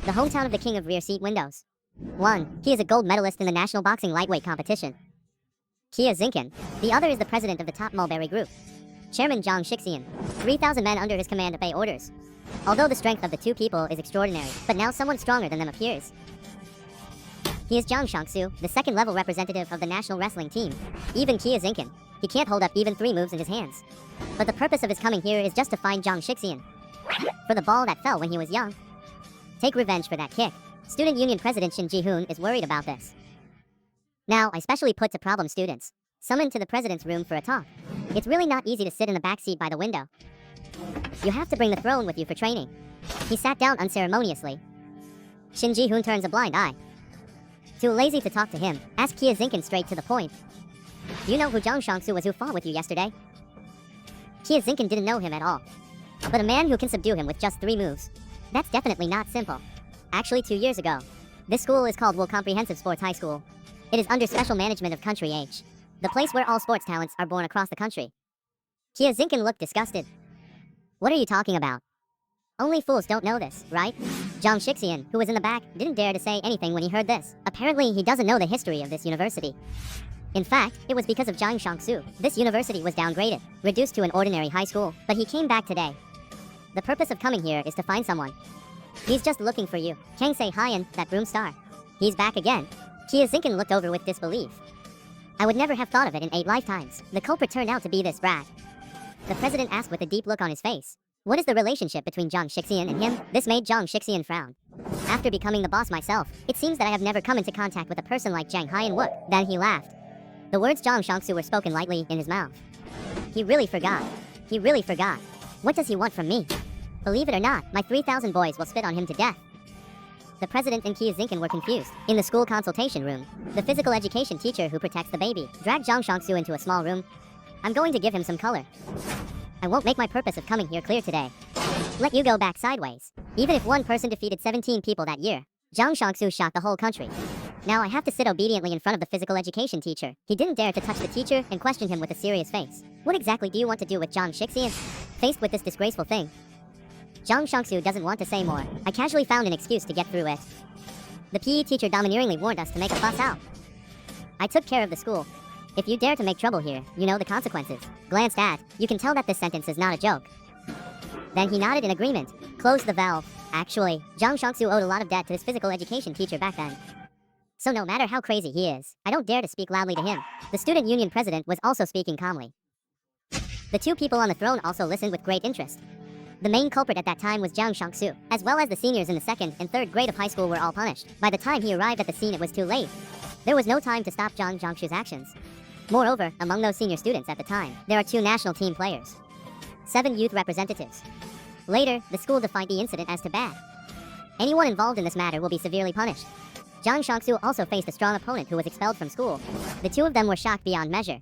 the hometown of the king of rear seat windows. 1. He is a gold medalist in the national boxing lightweight competition. Kia Zinkin. The other is the president of the top Mulberry Group. Chairman Zhang Shixian. 3,000 men under his command obey orders. Although the strength of the two people is extraordinary, but now someone stronger than them appears. He is Zhang Shangsu, the second-level representative of the national wrestling team. Even Kia Zinkin. He can't hold up even 3 moves in his hands. But the purpose of his coming here is just to find Zhang Shixian for the ball that fell when he was young. Take revenge for that kick. Student Union President Shin Ji-hoon is worried about this. Now, I specially put to problem students, summoned to the president's room for a talk. It's really not easy to sit in the back seat by the window. You have to bring the throne with you for training. He sat down unceremoniously. Shin Ji-hoon turns a blind eye. Too lazy to talk to him, ask Kia Zinkin straight to the point. Do you know who Zhang Shangsu was who fought with you yesterday? Kia Zinkin didn't know him at all. But a man who can subdue him with just 3 moves. That's definitely not simple. Actually, 2 years ago. This school is called Wool Comprehensive Sports High School. It is under special management of Country H, the place where all sports talents are born across the country. Kia Zinkin looked disgusted. What are you talking about? Only fools don't know this, right? Zhang Shixian, who was in the back, didn't dare to say anything when he heard this. Apparently, he doesn't know the history of this university. In fact, it was because of Zhang Shangsu. This university was downgraded, reduced to an ordinary high school, but he came back today. The purpose of coming here is to find someone. He's just looking for you. Kang Se-hyun, that broom star. He's back again. Kia Zinkin looked over with disbelief. I would never have thought of it in 8 lifetimes. The culprit turned out to be this brat. The president asked with a deep look on his face. What is the relationship between Zhang Shixian and him? This made Zhang Shixian frown. After becoming the boss myself, it seems that I have never come into contact with a person like Zhang Hyun-wook. Then he laughed. The words Zhang Shangsu were spoken lightly in his mouth. He really forgot. He really forgot. What does he want from me? Believe it or not, my 3,000 boys will spit on him to death. The president and Kia Zinkin were confused. In the school consultation room, the physical education teacher who protects the baby dragged Zhang Shangsu into a small room. I'm going to give him some color. I won't make my purpose of coming here clear today. Let you go back sideways. Even if one person defeated 17 people that year, Zhang Shangsu shocked the whole country. Now I have to sit obediently in front of the physical education teacher. He didn't dare to touch the teacher and questioned him with a serious face. What exactly do you want to do with Zhang Shixian? Faced with this disgraceful thing, Zhang Shangsu doesn't want to say more. I casually found an excuse to get through it. The PE teacher domineeringly warned us to make a fuss out. I took care of the school. If you dare to make trouble here, you know the consequences. Glanced at, you can tell that this sentence is not a joke. Then he nodded in agreement, closed the valve. Actually, Zhang Shangsu owed a lot of debt to his physical education teacher back then. So no matter how crazy he is, I don't dare to speak loudly to him. The student union president was also speaking calmly. The 2 people on the throne also listened with great interest. The main culprit at that time was Zhang Shangsu, as well as the seniors in the 2nd and 3rd grade of high school were all punished. By the time he arrived at the scene, it was too late. There was no time to stop Zhang Shangsu's actions. Moreover, among those senior students at the time, there are 2 national team players, 7 youth representatives. Later, the school defined the incident as too bad. Anyone involved in this matter will be severely punished. Zhang Shangsu also faced a strong opponent who was expelled from school. The 2 of them were shocked beyond measure.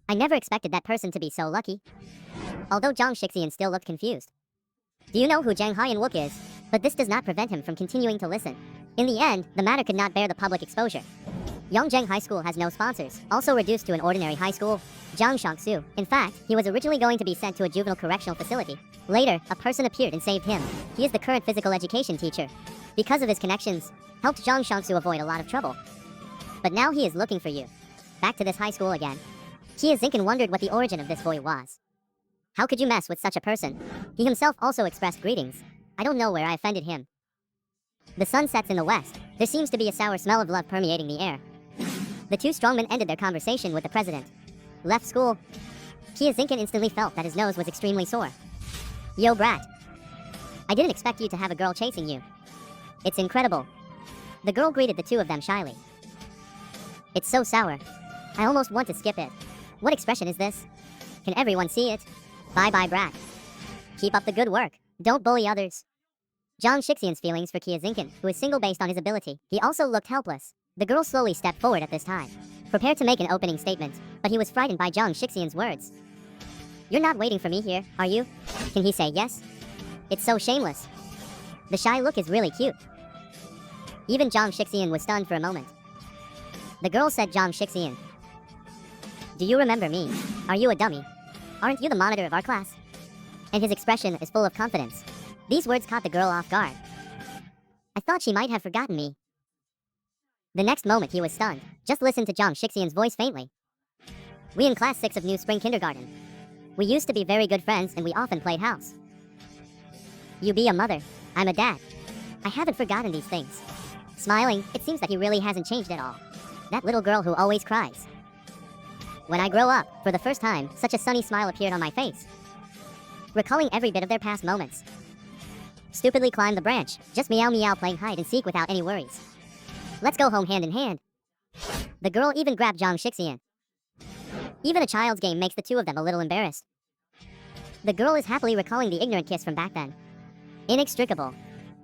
I never expected that person to be so lucky. Although Zhang Shixian still looked confused. Do you know who Zhang Hyun-wook is? But this does not prevent him from continuing to listen. In the end, the matter could not bear the public exposure. Yongjang High School has no sponsors, also reduced to an ordinary high school. Zhang Shangsu. In fact, he was originally going to be sent to a juvenile correctional facility. Later, a person appeared and saved him. He is the current physical education teacher. Because of his connections, helped Zhang Shangsu avoid a lot of trouble. But now he is looking for you. Back to this high school again. Kia Zinkin wondered what the origin of this boy was. How could you mess with such a person? He himself also expressed greetings. I don't know where I offended him. The sun sets in the west. There seems to be a sour smell of love permeating the air. The 2 strongmen ended their conversation with the president. Left school. Kia Zinkin instantly felt that his nose was extremely sore. Yo brat. I didn't expect you to have a girl chasing you. It's incredible. The girl greeted the 2 of them shyly. It's so sour. I almost want to skip it. What expression is this? Can everyone see it? Bye-bye, brat. Keep up the good work. Don't bully others. Zhang Shixian's feelings for Kia Zinkin, who is single based on his ability. He also looked helpless. The girl slowly stepped forward at this time, prepared to make an opening statement, but he was frightened by Zhang Shixian's words. You're not waiting for me here, are you? Can he say yes? It's so shameless. The shy look is really cute. Even Zhang Shixian was stunned for a moment. The girl said, Zhang Shixian, do you remember me? Are you a dummy? Aren't you the monitor of our class? And his expression is full of confidence. These words caught the girl off guard. I thought she might have forgotten me. The next moment he was stunned. Just listen to Zhang Shixian's voice faintly. We in class 6 of New Spring Kindergarten. We used to be very good friends and we often played house. You be a mother. I'm a dad. I haven't forgotten these things. Smiling, it seems that he really hasn't changed at all. That little girl who always cries. When I grow up, for the first time, such a sunny smile appeared on my face. Recalling every bit of their past moments. Stupidly climbed the branch, just meow meow playing hide and seek without any worries. Let's go home hand in hand. The girl even grabbed Zhang Shixian. Even a child's game makes the two of them a little embarrassed. The girl is happily recalling the ignorant kiss from back then. Inextricable.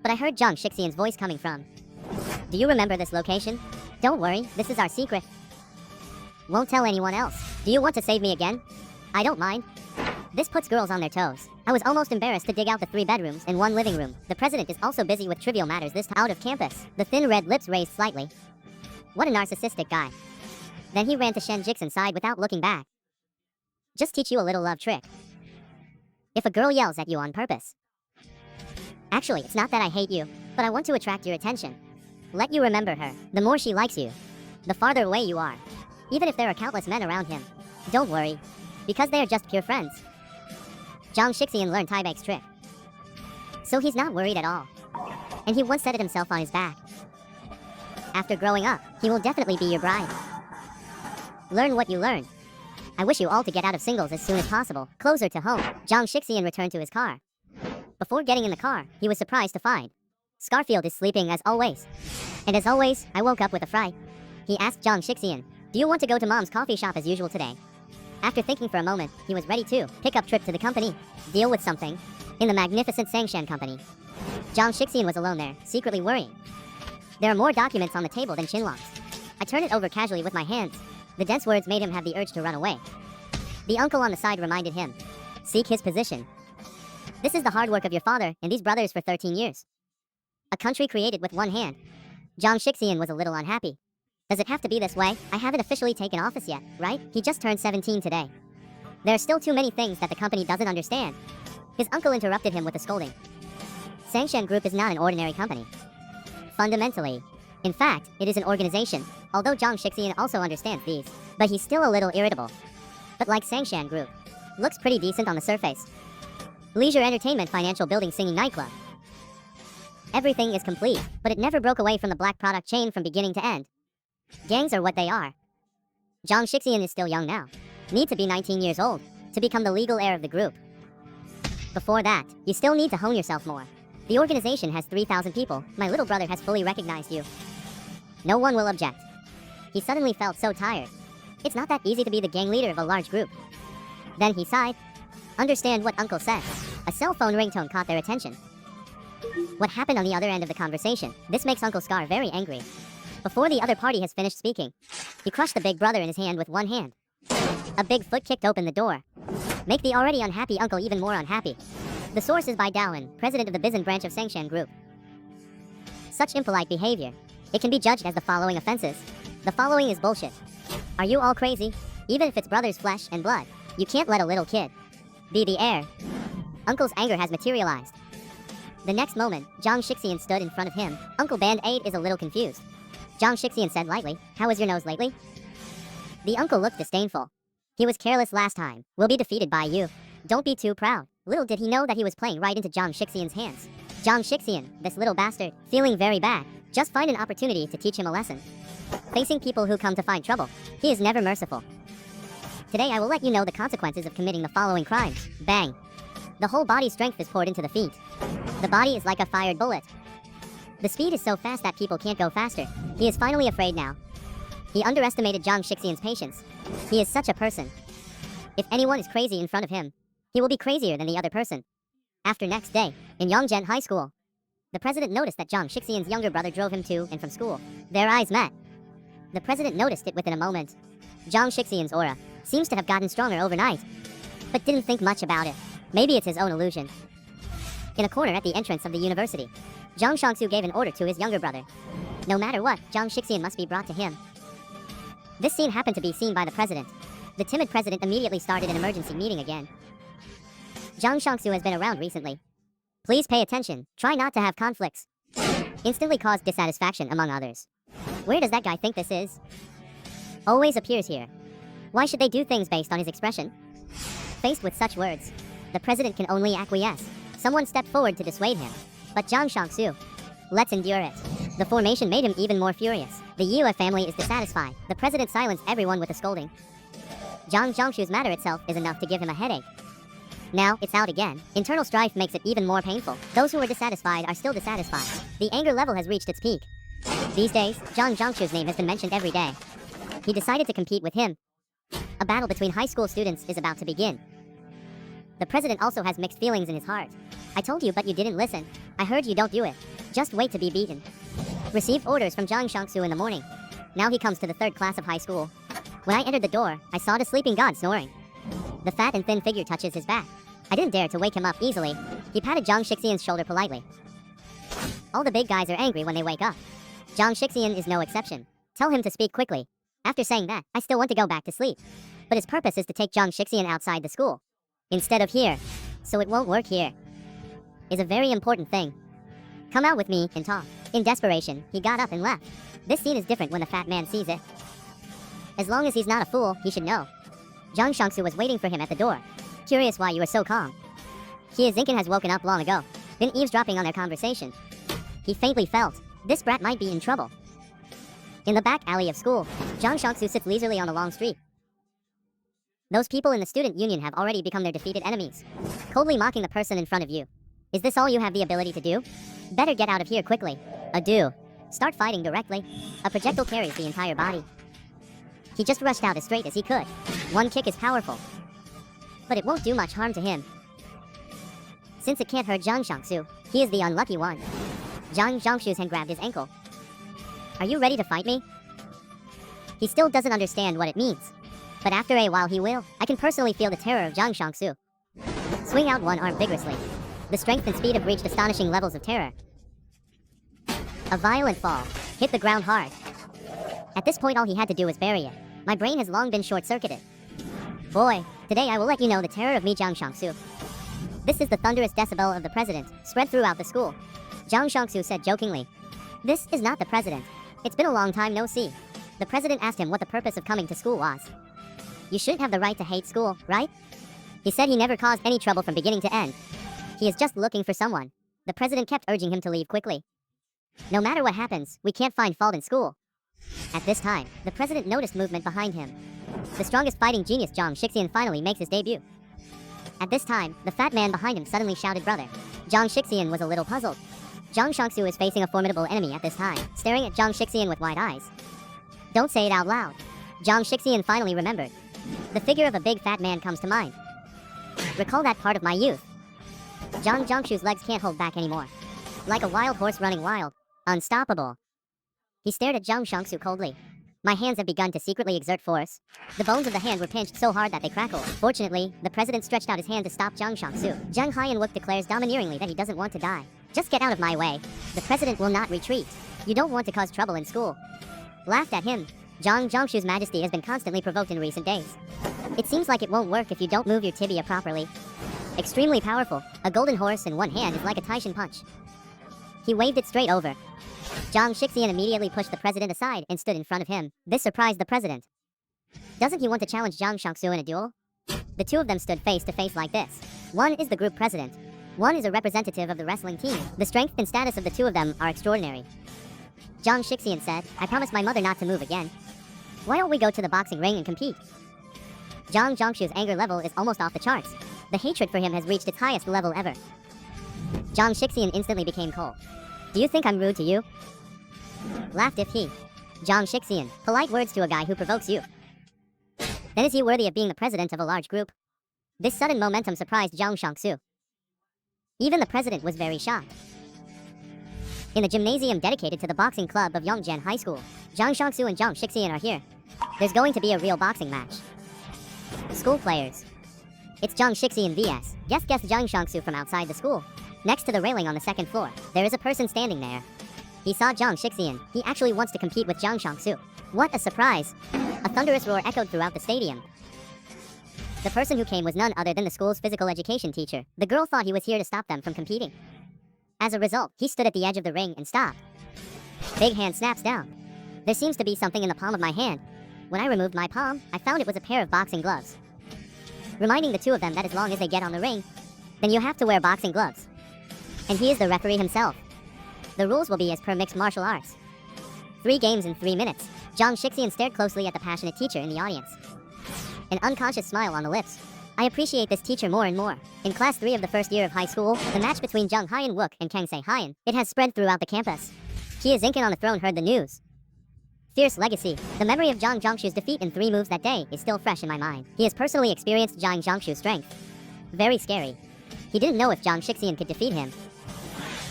But I heard Zhang Shixian's voice coming from. Do you remember this location? Don't worry, this is our secret. Won't tell anyone else. Do you want to save me again? I don't mind. This puts girls on their toes. I was almost embarrassed to dig out the 3 bedrooms and 1 living room. The president is also busy with trivial matters this time out of campus. The thin red lips raised slightly. What a narcissistic guy. Then he ran to Shen Jixin's side without looking back. Just teach you a little love trick. If a girl yells at you on purpose. Actually, it's not that I hate you, but I want to attract your attention. Let you remember her. The more she likes you, the farther away you are. Even if there are countless men around him. Don't worry, because they are just pure friends. Zhang Shixian learned Tai Bei's trick. So he's not worried at all. And he once said it himself on his back. After growing up, he will definitely be your bride. Learn what you learn. I wish you all to get out of singles as soon as possible. Closer to home, Zhang Shixian returned to his car. Before getting in the car, he was surprised to find Scarfield is sleeping as always. And as always, I woke up with a fright. He asked Zhang Shixian, do you want to go to mom's coffee shop as usual today? After thinking for a moment, he was ready to pick up trip to the company, deal with something, in the magnificent Sangshan company. Zhang Shixian was alone there, secretly worrying. There are more documents on the table than Qinlong's. I turned it over casually with my hands. The dense words made him have the urge to run away. The uncle on the side reminded him. Seek his position. This is the hard work of your father and these brothers for 13 years. A country created with one hand. Zhang Shixian was a little unhappy. Does it have to be this way? I haven't officially taken office yet, right? He just turned 17 today. There are still too many things that the company doesn't understand. His uncle interrupted him with a scolding. Sangshan Group is not an ordinary company. Fundamentally. In fact, it is an organization, although Zhang Shixian also understands these. But he's still a little irritable. But like Sangshan Group. Looks pretty decent on the surface. Leisure entertainment financial building singing nightclub. Everything is complete, but it never broke away from the black product chain from beginning to end. Gangs are what they are. Zhang Shixian is still young now. Need to be 19 years old to become the legal heir of the group. Before that, you still need to hone yourself more. The organization has 3,000 people. My little brother has fully recognized you. No one will object. He suddenly felt so tired. It's not that easy to be the gang leader of a large group. Then he sighed. Understand what uncle said. A cell phone ringtone caught their attention. What happened on the other end of the conversation? This makes Uncle Scar very angry. Before the other party has finished speaking, he crushed the big brother in his hand with one hand. A big foot kicked open the door. Make the already unhappy uncle even more unhappy. The source is by Daoan, president of the Bizen branch of Sangshan Group. Such impolite behavior. It can be judged as the following offenses. The following is bullshit. Are you all crazy? Even if it's brother's flesh and blood, you can't let a little kid be the heir. Uncle's anger has materialized. The next moment, Zhang Shixian stood in front of him. Uncle Band-Aid is a little confused. Zhang Shixian said lightly, how is your nose lately? The uncle looked disdainful. He was careless last time. We'll be defeated by you. Don't be too proud. Little did he know that he was playing right into Zhang Shixian's hands. Zhang Shixian, this little bastard, feeling very bad. Just find an opportunity to teach him a lesson. Facing people who come to find trouble, he is never merciful. Today I will let you know the consequences of committing the following crimes. Bang. The whole body strength is poured into the feet. The body is like a fired bullet. The speed is so fast that people can't go faster. He is finally afraid now. He underestimated Zhang Shixian's patience. He is such a person. If anyone is crazy in front of him, he will be crazier than the other person. After next day, in Yongzhen High School, the president noticed that Zhang Shixian's younger brother drove him to and from school. Their eyes met. The president noticed it within a moment. Zhang Shixian's aura seems to have gotten stronger overnight, but didn't think much about it. Maybe it's his own illusion. In a corner at the entrance of the university, Zhang Shangsu gave an order to his younger brother. No matter what, Zhang Shixian must be brought to him. This scene happened to be seen by the president. The timid president immediately started an emergency meeting again. Zhang Shangsu has been around recently. Please pay attention. Try not to have conflicts. instantly caused dissatisfaction among others. Where does that guy think this is? Always appears here. Why should they do things based on his expression? Faced with such words, the president can only acquiesce. Someone stepped forward to dissuade him. But Zhang Shangsu, let's endure it. The formation made him even more furious. The Yue family is dissatisfied. The president silenced everyone with a scolding. Zhang Zhangshu's matter itself is enough to give him a headache. Now, it's out again. Internal strife makes it even more painful. Those who were dissatisfied are still dissatisfied. The anger level has reached its peak. These days, Zhang Zhangshu's name has been mentioned every day. He decided to compete with him. A battle between high school students is about to begin. The president also has mixed feelings in his heart. I told you, but you didn't listen. I heard you don't do it. Just wait to be beaten. Received orders from Zhang Shangsu in the morning. Now he comes to the 3rd class of high school. When I entered the door, I saw the sleeping god snoring. The fat and thin figure touches his back. I didn't dare to wake him up easily. He patted Zhang Shixian's shoulder politely. All the big guys are angry when they wake up. Zhang Shixian is no exception. Tell him to speak quickly. After saying that, I still want to go back to sleep. But his purpose is to take Zhang Shixian outside the school, instead of here. So it won't work here. Is a very important thing. Come out with me and talk. In desperation, he got up and left. This scene is different when the fat man sees it. As long as he's not a fool, he should know. Zhang Shangsu was waiting for him at the door. Curious why you were so calm. Kia Zinkin has woken up long ago, been eavesdropping on their conversation. He faintly felt, this brat might be in trouble. In the back alley of school, Zhang Shangsu sits leisurely on a long street. Those people in the student union have already become their defeated enemies, coldly mocking the person in front of you. Is this all you have the ability to do? Better get out of here quickly. Adieu. Start fighting directly. A projectile carries the entire body. He just rushed out as straight as he could. One kick is powerful, but it won't do much harm to him. Since it can't hurt Zhang Shangsu, he is the unlucky one. Zhang Zhangshu's hand grabbed his ankle. Are you ready to fight me? He still doesn't understand what it means, but after a while he will. I can personally feel the terror of Zhang Shangsu. Swing out one arm vigorously. The strength and speed have reached astonishing levels of terror. A violent fall. Hit the ground hard. At this point all he had to do was bury it. My brain has long been short-circuited. Boy, today I will let you know the terror of me, Zhang Shangsu. This is the thunderous decibel of the president, spread throughout the school. Zhang Shangsu said jokingly. This is not the president. It's been a long time no see. The president asked him what the purpose of coming to school was. You shouldn't have the right to hate school, right? He said he never caused any trouble from beginning to end. He is just looking for someone. The president kept urging him to leave quickly. No matter what happens, we can't find fault in school. At this time, the president noticed movement behind him. The strongest fighting genius Zhang Shixian finally makes his debut. At this time, the fat man behind him suddenly shouted brother. Zhang Shixian was a little puzzled. Zhang Shangsu is facing a formidable enemy at this time, staring at Zhang Shixian with wide eyes. Don't say it out loud. Zhang Shixian finally remembered. The figure of a big fat man comes to mind. Recall that part of my youth. Zhang Zhangshu's legs can't hold back anymore. Like a wild horse running wild. Unstoppable. He stared at Zhang Shangsu coldly. My hands have begun to secretly exert force. The bones of the hand were pinched so hard that they crackled. Fortunately, the president stretched out his hand to stop Zhang Shangsu. Zhang Haiyanwook declares domineeringly that he doesn't want to die. Just get out of my way. The president will not retreat. You don't want to cause trouble in school. Laughed at him. Zhang Zhangshu's majesty has been constantly provoked in recent days. It seems like it won't work if you don't move your tibia properly. Extremely powerful. A golden horse in one hand is like a Taishan punch. He waved it straight over. Zhang Shixian immediately pushed the president aside and stood in front of him. This surprised the president. Doesn't he want to challenge Zhang Shangsu in a duel? The two of them stood face to face like this. One is the group president. One is a representative of the wrestling team. The strength and status of the two of them are extraordinary. Zhang Shixian said, I promised my mother not to move again. Why don't we go to the boxing ring and compete? Zhang Zhangshu's anger level is almost off the charts. The hatred for him has reached its highest level ever. Zhang Shixian instantly became cold. Do you think I'm rude to you? Laughed if he. Zhang Shixian, polite words to a guy who provokes you. Then is he worthy of being the president of a large group? This sudden momentum surprised Zhang Shangsu. Even the president was very shocked. In the gymnasium dedicated to the boxing club of Yongjian High School, Zhang Shangsu and Zhang Shixian are here. There's going to be a real boxing match. School players. It's Zhang Shixian vs. Guess Zhang Shangsu from outside the school. Next to the railing on the second floor, there is a person standing there. He saw Zhang Shixian. He actually wants to compete with Zhang Shangsu. What a surprise! A thunderous roar echoed throughout the stadium. The person who came was none other than the school's physical education teacher. The girl thought he was here to stop them from competing. As a result, he stood at the edge of the ring and stopped. Big hand snaps down. There seems to be something in the palm of my hand. When I removed my palm, I found it was a pair of boxing gloves. Reminding the two of them that as long as they get on the ring, then you have to wear boxing gloves. And he is the referee himself. The rules will be as per mixed martial arts. 3 games in 3 minutes. Zhang Shixian stared closely at the passionate teacher in the audience. An unconscious smile on the lips. I appreciate this teacher more and more. In class 3 of the first year of high school, the match between Zhang Haiyan Wook and Kang Se Haiyan, it has spread throughout the campus. Kia Zinkin on the throne heard the news. Fierce legacy. The memory of Zhang Zhongshu's defeat in 3 moves that day is still fresh in my mind. He has personally experienced Zhang Zhongshu's strength. Very scary. He didn't know if Zhang Shixian could defeat him.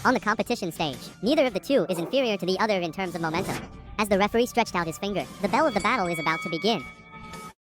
On the competition stage, neither of the two is inferior to the other in terms of momentum. As the referee stretched out his finger, the bell of the battle is about to begin.